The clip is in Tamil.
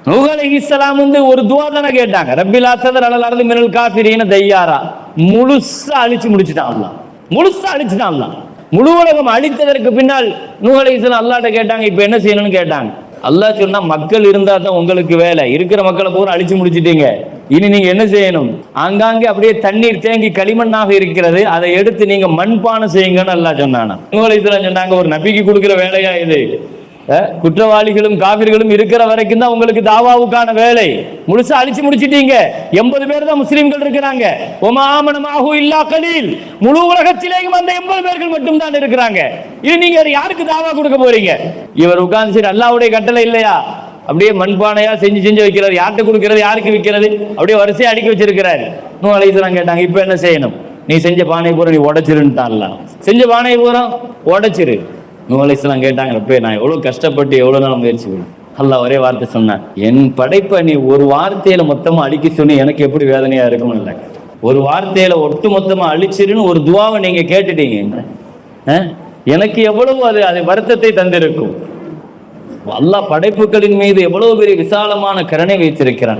நூஹ் அலைஹிஸ்ஸலாம் ஒரு துவா தானே கேட்டாங்க, ரப்பிலா ததர் அலல் அர்தி மினல் காஃபிரீன தையாரா. முழுசா அழிச்சு முடிச்சுட்டான் அல்லாஹ், முழுசா அழிச்சுட்டான் அல்லாஹ். முழு உலகம் அழித்ததற்கு பின்னால் நூஹ் அலைஹிஸ்ஸலாம் அல்லாஹ்ட்ட கேட்டாங்க, இப்ப என்ன செய்யணும்னு கேட்டாங்க. அல்லாஹ் சொன்னா, மக்கள் இருந்தா தான் உங்களுக்கு வேலை, இருக்கிற மக்களை பூரா அழிச்சு முடிச்சிட்டீங்க, இனி நீங்க என்ன செய்யணும், ஆங்காங்கே அப்படியே தண்ணீர் தேங்கி களிமண்ணாக இருக்கிறது, அதை எடுத்து நீங்க மண்பானை செய்யுங்கன்னு அல்லாஹ் சொன்னானா. நூஹ் அலைஹிஸ்ஸலாம் சொன்னாங்க, ஒரு நபிக்கு கொடுக்கிற வேலையா இது? குற்றவாளிகளும் காபிர்களும் இருக்கிற வரைக்கும் தான் உங்களுக்கு தாவாவுக்கான வேலை, முழுசா அழிச்சு முடிச்சிட்டீங்க. 80 பேர் தான் முஸ்லிம்கள் இருக்கிறாங்க. ஒமா ஆமனமாஹு இல்லா கலீல், முழு உலகத்திலேயும் அந்த 80 பேர்கள் மட்டும் தான் இருக்கிறாங்க. இது நீங்க யாருக்கு தாவா கொடுக்க போறீங்க? இவர் உட்கார்ந்து சரி அல்லாஹ்வுடைய கட்டளை இல்லையா, அப்படியே மண்பானையா செஞ்சு வைக்கிறார், யார்கிட்ட கொடுக்கிறது யாருக்கு விற்கிறது, அப்படியே வரிசையா அடுக்கி வச்சிருக்கிறாரு. நூஹ் அலைஹிஸ்ஸலாம் கேட்டாங்க, இப்ப என்ன செய்யணும்? நீ செஞ்ச பானை பூரா நீ உடைச்சிருன்னு, செஞ்ச பானை பூரா உடைச்சிரு. நூஹ் அலைஹிஸ்ஸலாம் கேட்டாங்க, அப்பே நான் எவ்வளவு கஷ்டப்பட்டு எவ்வளவு நாள் முயற்சி பண்ணேன். அல்லாஹ் ஒரே வார்த்தை சொன்னான், என் படைப்பை நீ ஒரு வார்த்தையில மொத்தமா அழிக்க சொன்னி எனக்கு எப்படி வேதனையா இருக்கும் இல்லை. ஒரு வார்த்தையில ஒட்டு மொத்தமா அழிச்சிருன்னு ஒரு துவாவை நீங்க கேட்டுட்டீங்க, எனக்கு எவ்வளவு அது வருத்தத்தை தந்திருக்கும். அல்லாஹ் படைப்புகளின் மீது எவ்வளவு பெரிய விசாலமான கருணை வைத்திருக்கிறான்.